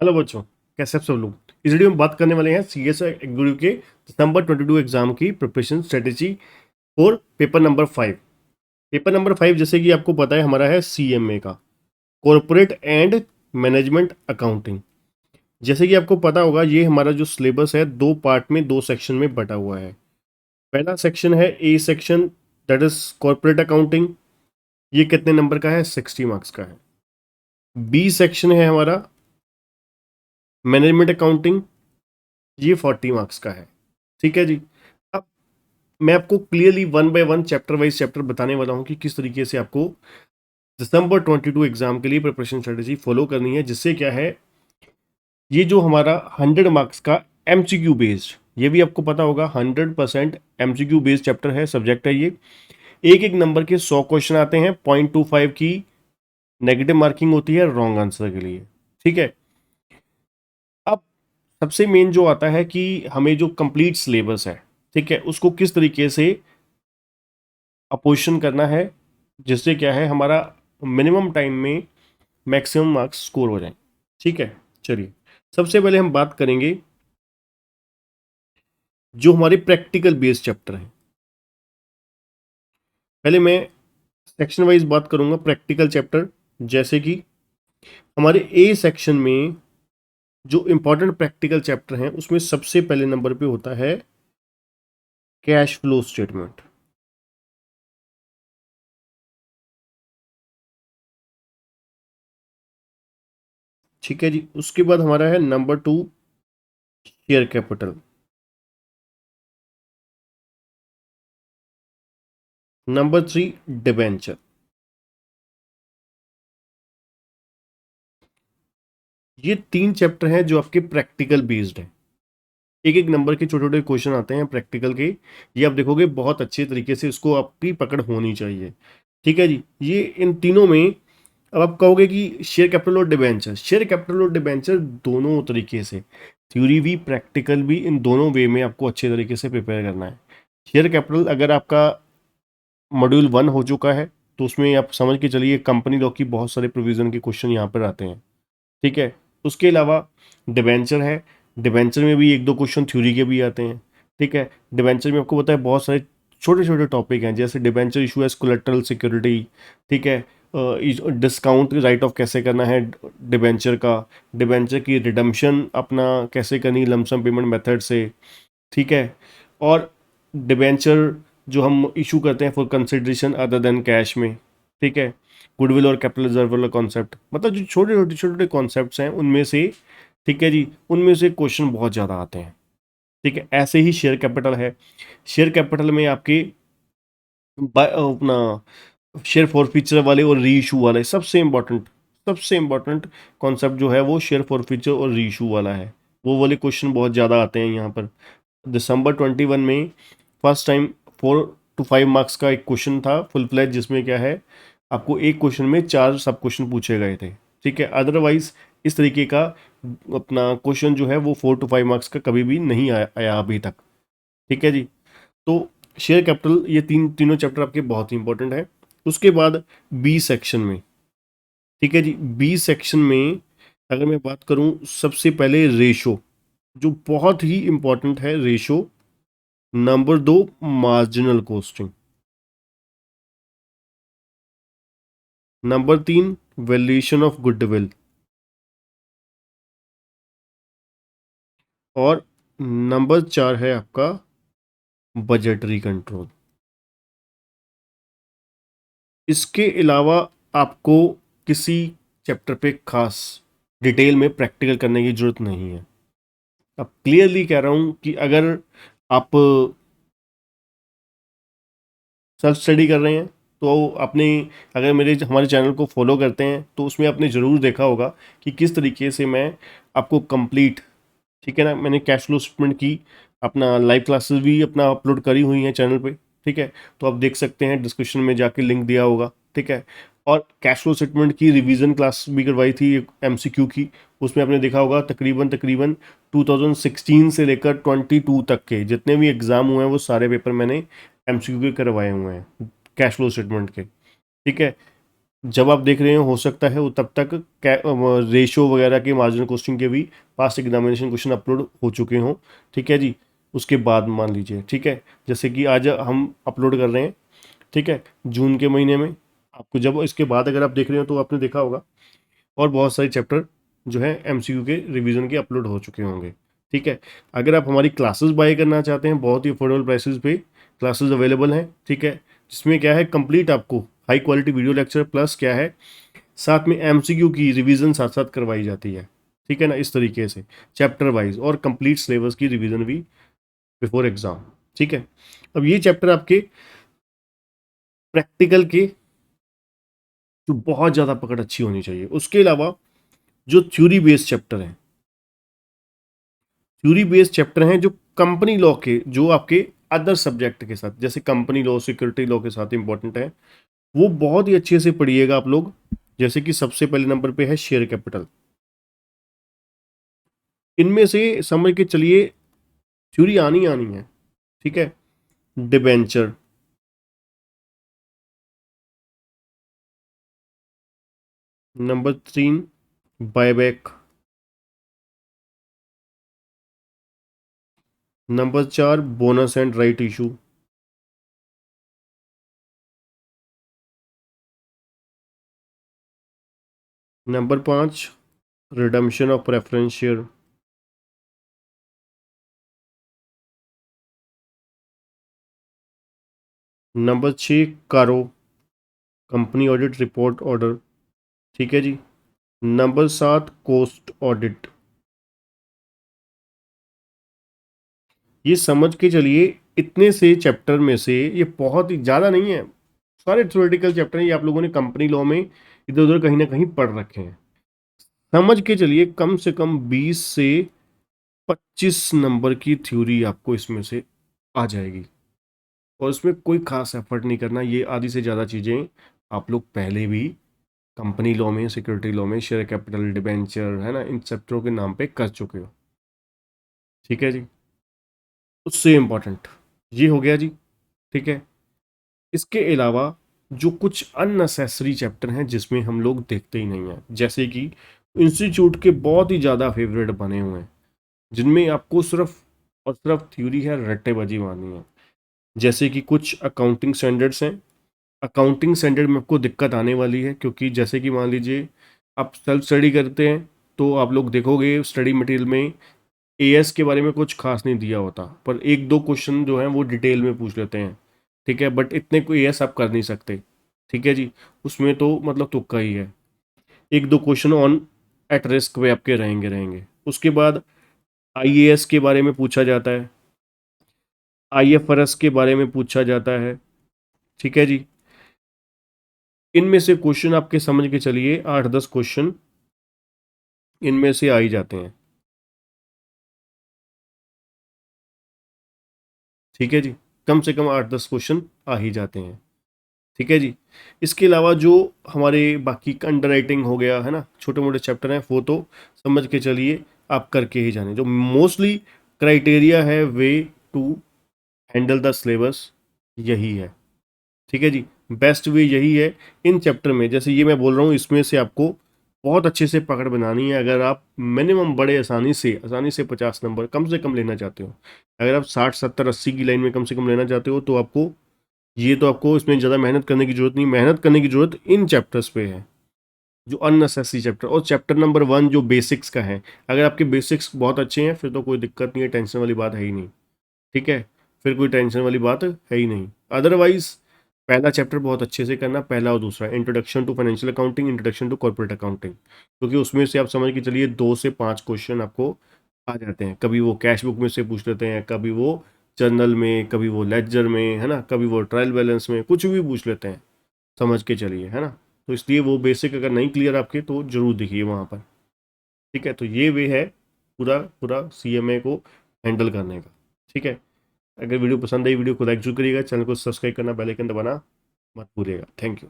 Hello बच्चों, कैसे आप सब लोग। इस वीडियो में बात करने वाले हैं सीएस एग्जीक्यूटिव के दिसंबर 22 एग्जाम की preparation strategy for paper number 5। Paper number 5 जैसे कि आपको पता है हमारा है सीएमए का, कॉरपोरेट एंड मैनेजमेंट अकाउंटिंग। जैसे कि आपको पता होगा ये हमारा जो सिलेबस है दो पार्ट में, दो सेक्शन में बटा हुआ है। पहला सेक्शन है A section, that is corporate accounting. ये कितने नंबर का है? 60 मार्क्स का है। बी सेक्शन है हमारा मैनेजमेंट अकाउंटिंग, ये 40 मार्क्स का है। ठीक है जी। अब मैं आपको clearly one by one chapter wise chapter बताने वाला हूं कि किस तरीके से आपको दिसंबर 22 एग्जाम के लिए प्रिपरेशन स्ट्रेटेजी फॉलो करनी है, जिससे क्या है ये जो हमारा 100 मार्क्स का एमसीक्यू बेस्ड, ये भी आपको पता होगा 100% एमसीक्यू बेस्ड चैप्टर है, सब्जेक्ट है ये। एक एक नंबर के 100 क्वेश्चन आते हैं, 0.25 की नेगेटिव मार्किंग होती है रॉन्ग आंसर के लिए। ठीक है। अब सबसे मेन जो आता है कि हमें जो कंप्लीट सिलेबस है, ठीक है, उसको किस तरीके से अपोजिशन करना है, जिससे क्या है हमारा मिनिमम टाइम में मैक्सिमम मार्क्स स्कोर हो जाए। ठीक है। चलिए, सबसे पहले हम बात करेंगे जो हमारे प्रैक्टिकल बेस्ड चैप्टर हैं। पहले मैं सेक्शन वाइज बात करूंगा प्रैक्टिकल चैप्टर। जैसे कि हमारे ए सेक्शन में जो इंपॉर्टेंट प्रैक्टिकल चैप्टर हैं उसमें सबसे पहले नंबर पे होता है कैश फ्लो स्टेटमेंट। ठीक है जी। उसके बाद हमारा है number 2 share capital. Number 3 debenture. ये तीन चैप्टर हैं जो आपके प्रैक्टिकल बेस्ड हैं। एक एक नंबर के छोटे छोटे क्वेश्चन आते हैं प्रैक्टिकल के। ये आप देखोगे बहुत अच्छे तरीके से इसको आपकी पकड़ होनी चाहिए। ठीक है जी। ये इन तीनों में, अब आप कहोगे कि शेयर कैपिटल और डिबेंचर, शेयर कैपिटल और डिबेंचर दोनों तरीके से, थ्योरी भी प्रैक्टिकल भी, इन दोनों वे में आपको अच्छे तरीके से प्रिपेयर करना है। शेयर कैपिटल अगर आपका मॉड्यूल 1 हो चुका है तो उसमें आप समझ के चलिए कंपनी लॉ की बहुत सारे प्रोविजन के क्वेश्चन यहाँ पर आते हैं। ठीक है। उसके अलावा डिबेंचर है, डिबेंचर में भी एक दो क्वेश्चन थ्योरी के भी आते हैं। ठीक है। डिबेंचर में आपको पता है बहुत सारे छोटे छोटे टॉपिक हैं, जैसे debenture issue as collateral security. ठीक है। डिस्काउंट राइट ऑफ कैसे करना है डिबेंचर का, डिबेंचर की रिडम्पशन अपना कैसे करनी लमसम पेमेंट मेथड से। ठीक है। और डिबेंचर जो हम इशू करते हैं for consideration other than cash में। ठीक है। गुडविल और कैपिटल रिजर्व वाला कॉन्सेप्ट, मतलब जो छोटे छोटे कॉन्सेप्ट्स हैं उनमें से, ठीक है जी, उनमें से क्वेश्चन बहुत ज़्यादा आते हैं। ठीक है। ऐसे ही शेयर कैपिटल है। शेयर कैपिटल में आपके अपना शेयर फॉर फीचर वाले और री इशू वाले सबसे इंपॉर्टेंट कॉन्सेप्ट जो है वो शेयर फॉर फीचर और री इशू वाला है। वो वाले क्वेश्चन बहुत ज़्यादा आते हैं यहाँ पर। दिसंबर 21 में फर्स्ट टाइम 4 to 5 मार्क्स का एक क्वेश्चन था फुल फ्लैज, जिसमें क्या है आपको एक क्वेश्चन में 4 सब क्वेश्चन पूछे गए थे। ठीक है। अदरवाइज इस तरीके का अपना क्वेश्चन जो है वो 4 to 5 मार्क्स का कभी भी नहीं आया अभी तक। ठीक है जी। तो शेयर कैपिटल, ये तीनों चैप्टर आपके बहुत ही इंपॉर्टेंट है। उसके बाद बी सेक्शन में, ठीक है जी, बी सेक्शन में अगर मैं बात करूं सबसे पहले रेशो, जो बहुत ही इंपॉर्टेंट है ratio. Number 2 marginal costing. Number 3 valuation of goodwill. और नंबर 4 है आपका बजटरी कंट्रोल। इसके अलावा आपको किसी चैप्टर पे खास डिटेल में प्रैक्टिकल करने की जरूरत नहीं है। अब क्लियरली कह रहा हूं कि अगर आप सेल्फ स्टडी कर रहे हैं तो अपने, अगर मेरे हमारे चैनल को फॉलो करते हैं तो उसमें आपने ज़रूर देखा होगा कि किस तरीके से मैं आपको कंप्लीट, ठीक है ना, मैंने कैश फ्लो स्टेटमेंट की अपना लाइव क्लासेस भी अपना अपलोड करी हुई हैं चैनल पे। ठीक है। तो आप देख सकते हैं, डिस्क्रिप्शन में जाके लिंक दिया होगा। ठीक है। और कैश फ्लो स्टेटमेंट की रिवीजन क्लास भी करवाई थी एमसीक्यू की। उसमें आपने देखा होगा तकरीबन तकरीबन 2016 से लेकर 22 तक के जितने भी एग्जाम हुए हैं वो सारे पेपर मैंने एमसीक्यू के करवाए हुए हैं कैश फ्लो स्टेटमेंट के। ठीक है। जब आप देख रहे हो सकता है वो तब तक रेशो वगैरह के मार्जिनल कॉस्टिंग के भी पास्ट एग्जामिनेशन क्वेश्चन अपलोड हो चुके हों। ठीक है जी। उसके बाद मान लीजिए, ठीक है, जैसे कि आज हम अपलोड कर रहे हैं, ठीक है, जून के महीने में। आपको जब इसके बाद अगर आप देख रहे हो तो आपने देखा होगा और बहुत सारे चैप्टर जो है एमसीक्यू के रिवीजन के अपलोड हो चुके होंगे। ठीक है। अगर आप हमारी क्लासेस बाय करना चाहते हैं, बहुत ही अफोर्डेबल प्राइसेस पे क्लासेस अवेलेबल हैं। ठीक है। जिसमें क्या है, कंप्लीट आपको high quality video lecture plus क्या है, साथ में एमसीक्यू की रिवीजन साथ साथ करवाई जाती है। ठीक है ना, इस तरीके से चैप्टर वाइज और कंप्लीट सिलेबस की रिवीजन भी बिफोर एग्जाम। ठीक है। अब ये चैप्टर आपके प्रैक्टिकल के जो बहुत ज़्यादा पकड़ अच्छी होनी चाहिए। उसके अलावा जो थ्योरी बेस्ड चैप्टर हैं, थ्योरी बेस्ड चैप्टर हैं जो कंपनी लॉ के, जो आपके अदर सब्जेक्ट के साथ जैसे कंपनी लॉ सिक्योरिटी लॉ के साथ इंपॉर्टेंट है, वो बहुत ही अच्छे से पढ़िएगा आप लोग। जैसे कि सबसे पहले नंबर पे है शेयर कैपिटल। इनमें से समझ के चलिए थ्योरी आनी आनी है। ठीक है। Debenture, number 3 buyback, number 4 bonus and right issue, number 5 redemption of preference share, number 6 कारो कंपनी ऑडिट रिपोर्ट ऑर्डर। ठीक है जी। Number 7 cost audit. ये समझ के चलिए इतने से चैप्टर में से ये बहुत ही ज़्यादा नहीं है, सारे थ्योरेटिकल चैप्टर हैं, ये आप लोगों ने कंपनी लॉ में इधर उधर कहीं ना कहीं पढ़ रखे हैं। समझ के चलिए कम से कम 20 से 25 नंबर की थ्योरी आपको इसमें से आ जाएगी। और इसमें कोई खास एफर्ट नहीं करना, ये आधी से ज़्यादा चीज़ें आप लोग पहले भी कंपनी लॉ में, सिक्योरिटी लॉ में, शेयर कैपिटल, डिबेंचर, है ना, इन चैप्टरों के नाम पे कर चुके हो। ठीक है जी। उससे इम्पोर्टेंट ये हो गया जी। ठीक है। इसके अलावा जो कुछ अननेसेसरी चैप्टर हैं जिसमें हम लोग देखते ही नहीं हैं, जैसे कि इंस्टीट्यूट के बहुत ही ज़्यादा फेवरेट बने हुए हैं, जिनमें आपको सिर्फ और सिर्फ थ्योरी है, रट्टेबाजी मारनी है। जैसे कि कुछ अकाउंटिंग स्टैंडर्ड्स हैं। अकाउंटिंग स्टैंडर्ड में आपको दिक्कत आने वाली है, क्योंकि जैसे कि मान लीजिए आप सेल्फ स्टडी करते हैं तो आप लोग देखोगे स्टडी मटेरियल में एएस के बारे में कुछ खास नहीं दिया होता, पर एक दो क्वेश्चन जो हैं वो डिटेल में पूछ लेते हैं। ठीक है। बट इतने को एएस आप कर नहीं सकते। ठीक है जी। उसमें तो मतलब तुक्का ही है। एक दो क्वेश्चन ऑन एट रिस्क वे आपके रहेंगे रहेंगे। उसके बाद आईएएस के बारे में पूछा जाता है, आईएफआरएस के बारे में पूछा जाता है। ठीक है जी। इनमें से क्वेश्चन आपके समझ के चलिए 8-10 क्वेश्चन इनमें से आ ही जाते हैं। ठीक है जी। कम से कम 8-10 क्वेश्चन आ ही जाते हैं। ठीक है जी। इसके अलावा जो हमारे बाकी अंडर राइटिंग हो गया है ना, छोटे मोटे चैप्टर हैं, वो तो समझ के चलिए आप करके ही जाने। जो मोस्टली क्राइटेरिया है way to handle the syllabus, यही है। ठीक है जी। बेस्ट वे यही है इन चैप्टर में, जैसे ये मैं बोल रहा हूँ, इसमें से आपको बहुत अच्छे से पकड़ बनानी है। अगर आप मिनिमम बड़े आसानी से 50 नंबर कम से कम लेना चाहते हो, अगर आप 60 70 80 की लाइन में कम से कम लेना चाहते हो, तो आपको ये तो आपको इसमें ज़्यादा मेहनत करने की जरूरत नहीं। मेहनत करने की जरूरत इन चैप्टर्स पे है, जो अननेसेसरी चैप्टर, और चैप्टर नंबर 1 जो बेसिक्स का है। अगर आपके बेसिक्स बहुत अच्छे हैं फिर तो कोई दिक्कत नहीं है, टेंशन वाली बात है ही नहीं। ठीक है। फिर कोई टेंशन वाली बात है ही नहीं। अदरवाइज पहला चैप्टर बहुत अच्छे से करना, पहला और दूसरा, introduction to financial accounting, introduction to corporate accounting, क्योंकि उसमें से आप समझ के चलिए 2 से 5 क्वेश्चन आपको आ जाते हैं। कभी वो कैश बुक में से पूछ लेते हैं, कभी वो जर्नल में, कभी वो लेजर में, है ना, कभी वो ट्रायल बैलेंस में, कुछ भी पूछ लेते हैं। समझ के चलिए, है ना। तो इसलिए वो बेसिक अगर नहीं क्लियर आपके तो जरूर दिखिए वहाँ पर। ठीक है। तो ये वे है पूरा पूरा सीएमए को हैंडल करने का। ठीक है। अगर वीडियो पसंद आई, वीडियो को लाइक जरूर करिएगा, चैनल को सब्सक्राइब करना, बेल आइकन दबाना मत भूलिएगा। Thank you.